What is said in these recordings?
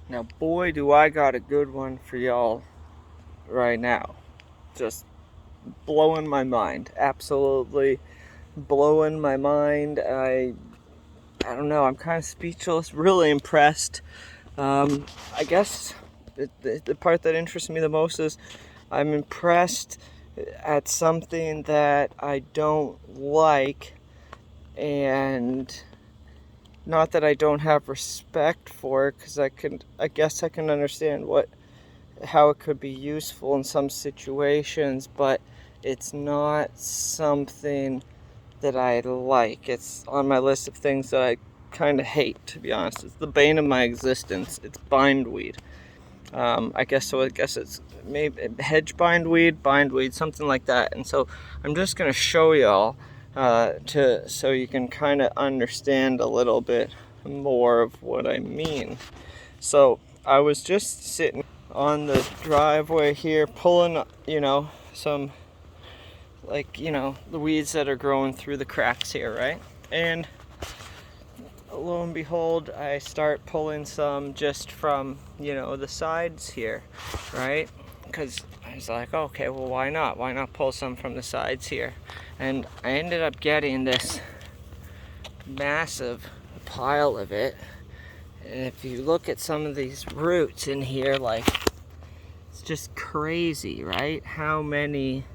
Now, boy, do I got a good one for y'all right now. Just blowing my mind. Absolutely blowing my mind. I don't know. I'm kind of speechless. Really impressed. I guess the part that interests me the most is I'm impressed at something that I don't like, and not that I don't have respect for it, because I guess I can understand how it could be useful in some situations, but it's not something that I like. It's on my list of things that I kind of hate, to be honest. It's the bane of my existence. It's bindweed. I guess it's maybe hedge bindweed, something like that. And so I'm just gonna show y'all so you can kind of understand a little bit more of what I mean. So I was just sitting on the driveway here, pulling, some, the weeds that are growing through the cracks here, right? And lo and behold, I start pulling some just from, the sides here, right? Because I was like, okay, well, why not? Why not pull some from the sides here? And I ended up getting this massive pile of it. And if you look at some of these roots in here, like, it's just crazy, right? How many,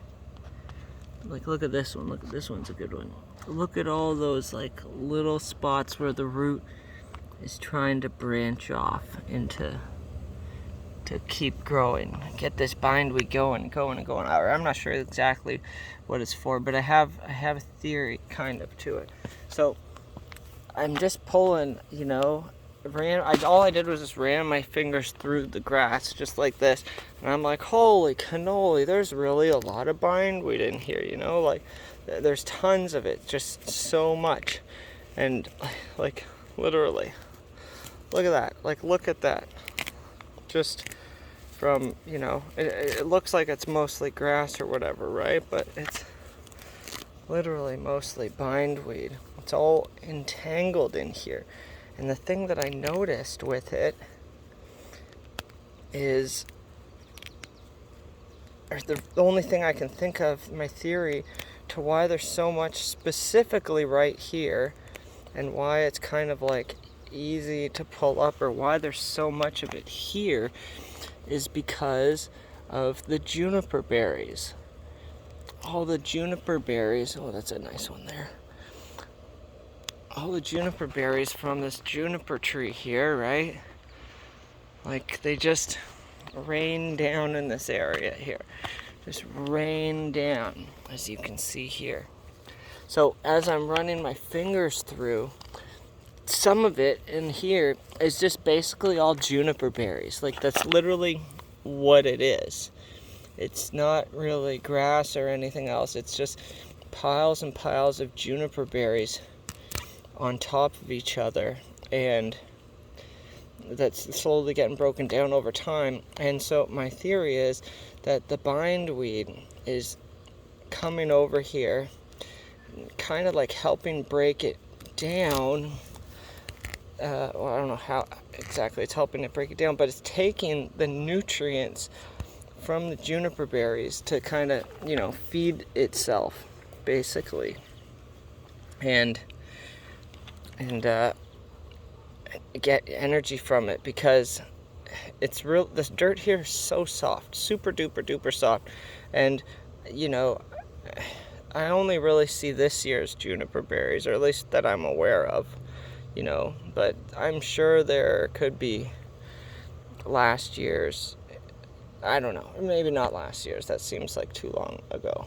like, look at this one. Look at this one's a good one. Look at all those, like, little spots where the root is trying to branch off to keep growing, get this bindweed going. I'm not sure exactly what it's for, but I have a theory kind of to it. So I'm just pulling, all I did was just ran my fingers through the grass just like this, and I'm like, holy cannoli, there's really a lot of bindweed in here, like there's tons of it, just so much. And like literally, look at that, look at that. Just from, it looks like it's mostly grass or whatever, right? But it's literally mostly bindweed. It's all entangled in here. And the thing that I noticed with it is, or the only thing I can think of, my theory to why there's so much specifically right here, and why it's kind of like easy to pull up, or why there's so much of it here, is because of the juniper berries. All the juniper berries, oh, that's a nice one there. All the juniper berries from this juniper tree here, right? Like, they just rain down in this area here. Just rain down, as you can see here. So as I'm running my fingers through, some of it in here is just basically all juniper berries. Like, that's literally what it is. It's not really grass or anything else. It's just piles and piles of juniper berries on top of each other, and that's slowly getting broken down over time. And so my theory is that the bindweed is coming over here, kind of like helping break it down. Well, I don't know how exactly it's helping it break it down, but it's taking the nutrients from the juniper berries to kind of, feed itself, basically. And get energy from it, because it's real. This dirt here is so soft, super duper duper soft. And I only really see this year's juniper berries, or at least that I'm aware of, but I'm sure there could be last year's. I don't know, maybe not last year's, that seems like too long ago.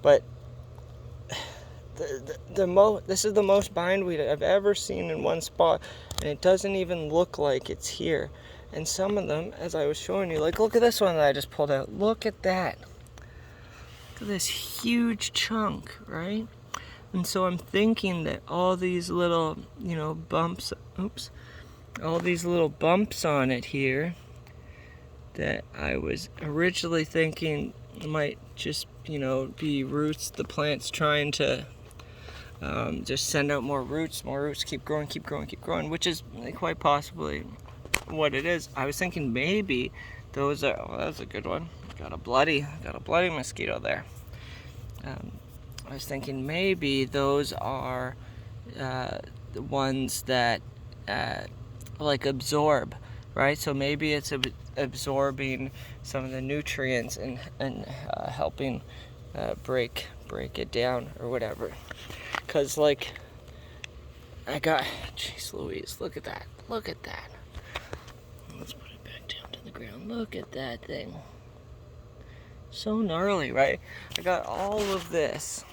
But this is the most bindweed I've ever seen in one spot, and it doesn't even look like it's here. And some of them, as I was showing you, like, look at this one that I just pulled out. Look at that. Look at this huge chunk, right? And so I'm thinking that all these little, bumps, all these little bumps on it here, that I was originally thinking might just, be roots, the plant's trying to just send out more roots, keep growing, which is quite possibly what it is. I was thinking maybe those are, oh, that was a good one. Got a bloody mosquito there. I was thinking maybe those are the ones that like absorb, right? So maybe it's absorbing some of the nutrients and helping break it down or whatever. Cause like jeez Louise, look at that. Let's put it back down to the ground. Look at that thing. So gnarly, right? I got all of this.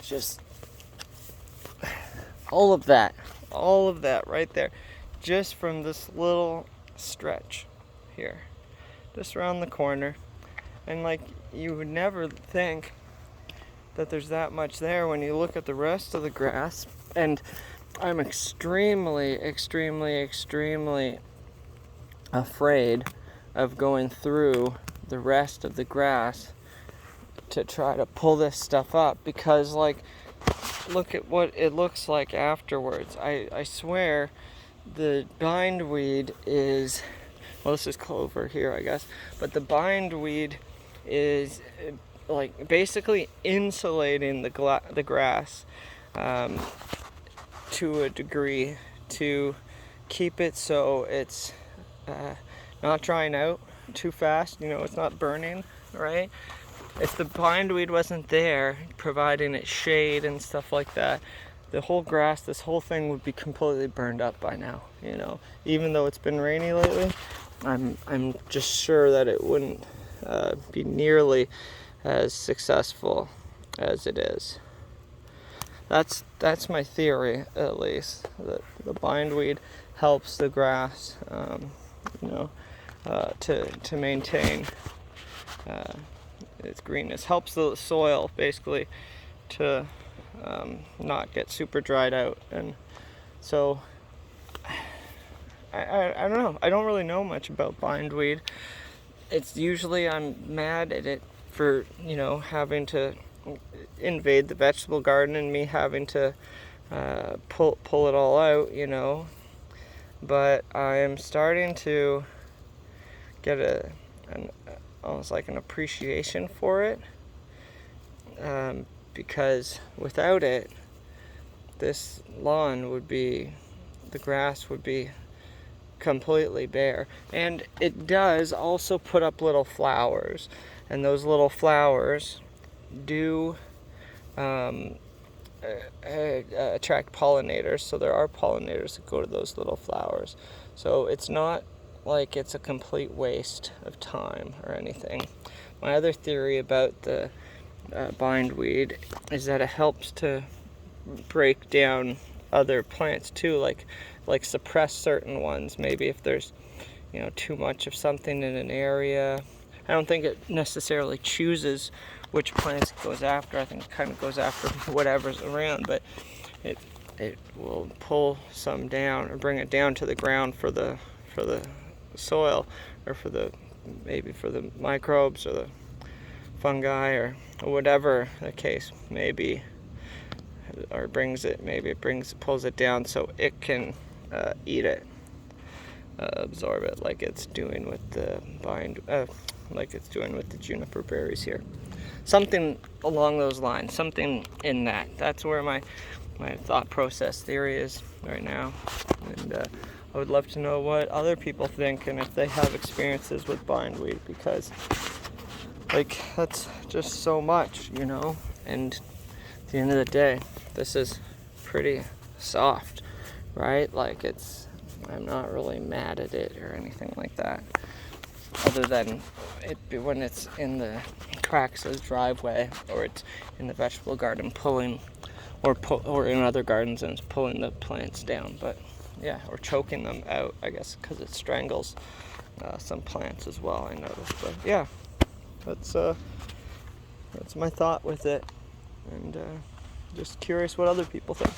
Just all of that right there, just from this little stretch here, just around the corner. And like, you would never think that there's that much there when you look at the rest of the grass. And I'm extremely afraid of going through the rest of the grass to try to pull this stuff up, because like, look at what it looks like afterwards. I swear the bindweed is, well, this is clover here, I guess, but the bindweed is like basically insulating the grass to a degree to keep it so it's not drying out too fast, it's not burning, right? If the bindweed wasn't there, providing it shade and stuff like that, the whole grass, this whole thing would be completely burned up by now, Even though it's been rainy lately, I'm just sure that it wouldn't be nearly as successful as it is. That's my theory, at least, that the bindweed helps the grass, to maintain its greenness, helps the soil basically to not get super dried out. And so I don't know. I don't really know much about bindweed. It's usually I'm mad at it for having to invade the vegetable garden and me having to pull it all out, But I am starting to get almost like an appreciation for it, because without it, this lawn the grass would be completely bare. And it does also put up little flowers, and those little flowers do attract pollinators. So there are pollinators that go to those little flowers. So it's not like it's a complete waste of time or anything. My other theory about the bindweed is that it helps to break down other plants too, like suppress certain ones. Maybe if there's too much of something in an area. I don't think it necessarily chooses which plants it goes after. I think it kind of goes after whatever's around, but it will pull some down or bring it down to the ground for the soil, or maybe for the microbes or the fungi or whatever the case may be, or pulls it down so it can eat it, absorb it, like it's doing with the juniper berries here. Something along those lines, something in that. That's where my thought process theory is right now. And I would love to know what other people think and if they have experiences with bindweed, because that's just so much, and at the end of the day, this is pretty soft, right? Like, I'm not really mad at it or anything like that, other than when it's in the cracks of the driveway, or it's in the vegetable garden pulling, or in other gardens and it's pulling the plants down, but yeah, or choking them out, I guess, because it strangles some plants as well, I noticed. But yeah, that's my thought with it, and just curious what other people think.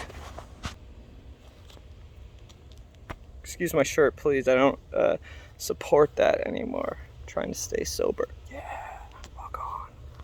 Excuse my shirt, please. I don't support that anymore. I'm trying to stay sober. Yeah.